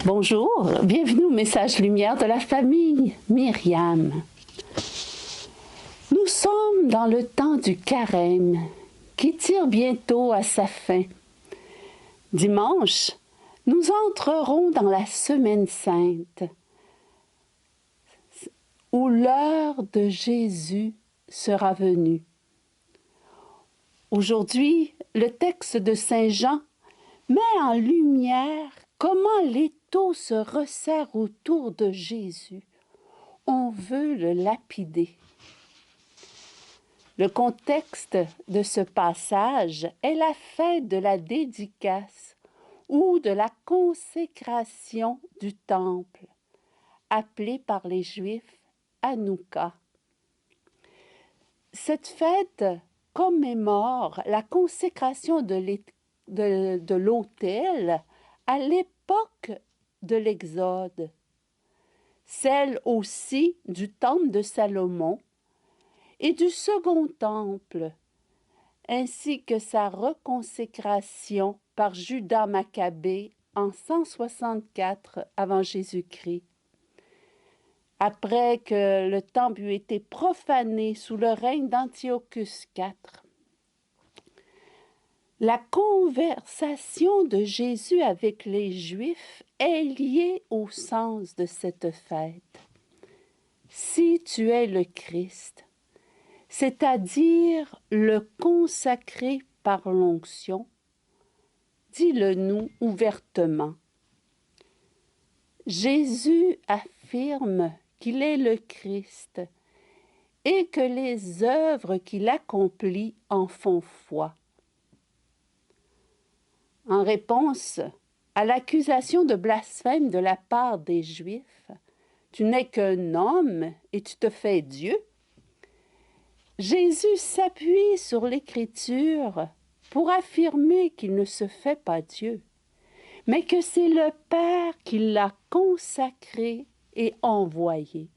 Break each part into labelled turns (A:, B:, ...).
A: Bonjour, bienvenue au message lumière de la famille Myriam. Nous sommes dans le temps du carême qui tire bientôt à sa fin. Dimanche, nous entrerons dans la semaine sainte où l'heure de Jésus sera venue. Aujourd'hui, le texte de Saint Jean met en lumière comment l'étau se resserre autour de Jésus. On veut le lapider. Le contexte de ce passage est la fête de la dédicace ou de la consécration du temple, appelée par les Juifs Hanouka. Cette fête commémore la consécration de l'autel à l'époque de l'Exode, celle aussi du temple de Salomon et du second temple, ainsi que sa reconsécration par Judas Maccabée en 164 avant Jésus-Christ. Après que le temple eut été profané sous le règne d'Antiochus IV. La conversation de Jésus avec les Juifs est liée au sens de cette fête. Si tu es le Christ, c'est-à-dire le consacré par l'onction, dis-le-nous ouvertement. Jésus affirme qu'il est le Christ et que les œuvres qu'il accomplit en font foi. En réponse à l'accusation de blasphème de la part des Juifs, « Tu n'es qu'un homme et tu te fais Dieu », Jésus s'appuie sur l'Écriture pour affirmer qu'il ne se fait pas Dieu, mais que c'est le Père qui l'a consacré et envoyé.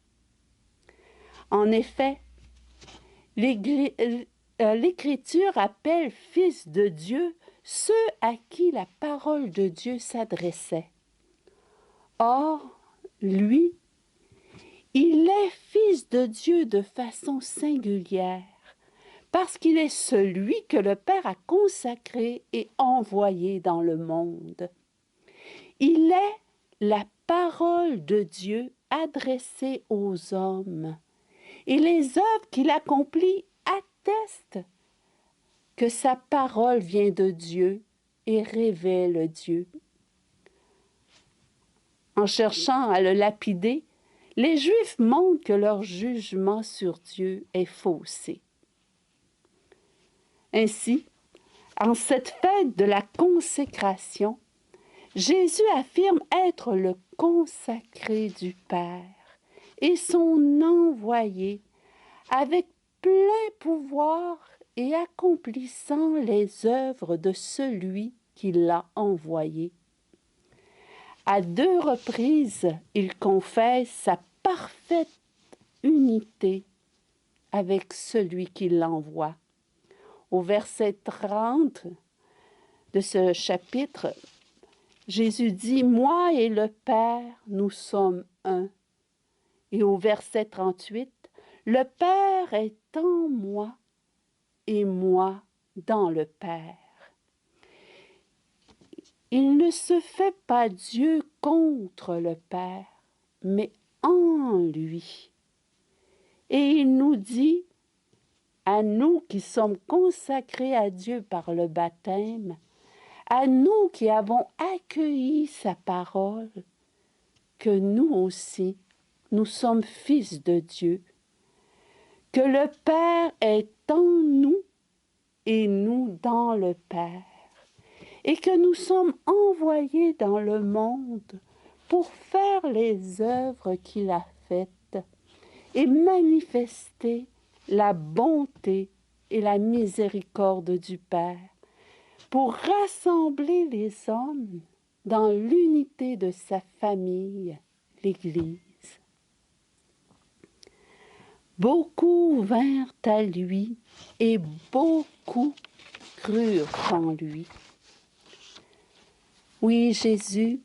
A: En effet, l'Écriture appelle fils de Dieu ceux à qui la parole de Dieu s'adressait. Or, lui, il est fils de Dieu de façon singulière, parce qu'il est celui que le Père a consacré et envoyé dans le monde. Il est la parole de Dieu adressée aux hommes, et les œuvres qu'il accomplit attestent que sa parole vient de Dieu et révèle Dieu. En cherchant à le lapider, les Juifs montrent que leur jugement sur Dieu est faussé. Ainsi, en cette fête de la consécration, Jésus affirme être le consacré du Père et son envoyé avec plein pouvoir et accomplissant les œuvres de celui qui l'a envoyé. À 2 reprises, il confesse sa parfaite unité avec celui qui l'envoie. Au verset 30 de ce chapitre, Jésus dit « Moi et le Père, nous sommes un ». Et au verset 38, « Le Père est en moi et moi dans le Père ». Il ne se fait pas Dieu contre le Père, mais en lui. Et il nous dit, à nous qui sommes consacrés à Dieu par le baptême, à nous qui avons accueilli sa parole, que nous aussi, nous sommes fils de Dieu, que le Père est en nous et nous dans le Père, et que nous sommes envoyés dans le monde pour faire les œuvres qu'il a faites et manifester la bonté et la miséricorde du Père, pour rassembler les hommes dans l'unité de sa famille, l'Église. Beaucoup vinrent à lui et beaucoup crurent en lui. Oui, Jésus,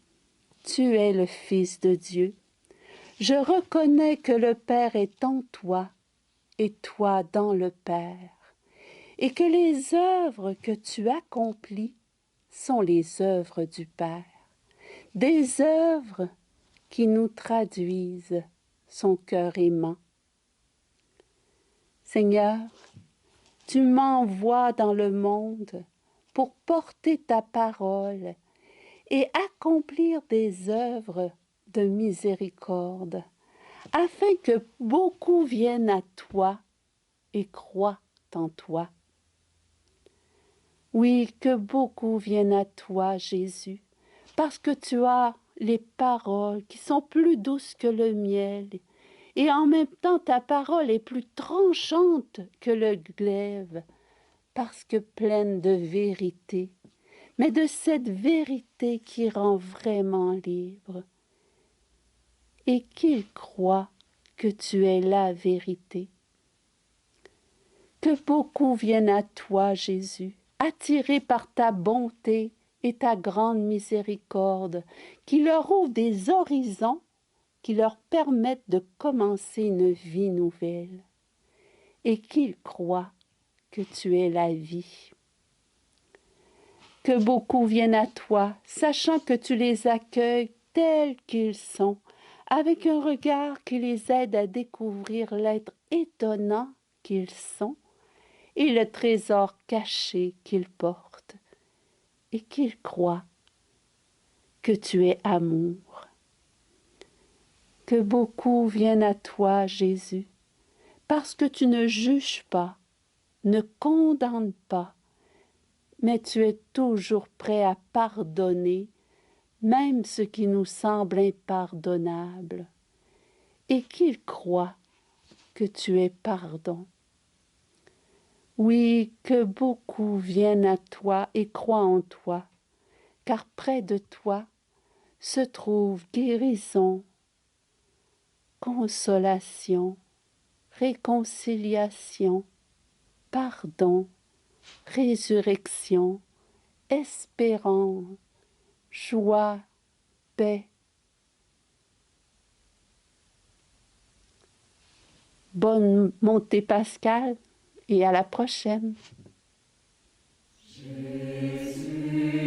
A: tu es le Fils de Dieu. Je reconnais que le Père est en toi et toi dans le Père, et que les œuvres que tu accomplis sont les œuvres du Père, des œuvres qui nous traduisent son cœur aimant. Seigneur, tu m'envoies dans le monde pour porter ta parole et accomplir des œuvres de miséricorde, afin que beaucoup viennent à toi et croient en toi. Oui, que beaucoup viennent à toi, Jésus, parce que tu as les paroles qui sont plus douces que le miel, et en même temps ta parole est plus tranchante que le glaive, parce que pleine de vérité, mais de cette vérité qui rend vraiment libre, et qu'ils croient que tu es la vérité. Que beaucoup viennent à toi, Jésus, attirés par ta bonté et ta grande miséricorde, qui leur ouvrent des horizons, qui leur permettent de commencer une vie nouvelle, et qu'ils croient que tu es la vie. Que beaucoup viennent à toi, sachant que tu les accueilles tels qu'ils sont, avec un regard qui les aide à découvrir l'être étonnant qu'ils sont, et le trésor caché qu'ils portent, et qu'ils croient que tu es amour. Que beaucoup viennent à toi, Jésus, parce que tu ne juges pas, ne condamnes pas, mais tu es toujours prêt à pardonner, même ce qui nous semble impardonnable, et qu'ils croient que tu es pardon. Oui, que beaucoup viennent à toi et croient en toi, car près de toi se trouve guérison, consolation, réconciliation, pardon, résurrection, espérance, joie, paix. Bonne montée pascale et à la prochaine.
B: Jésus.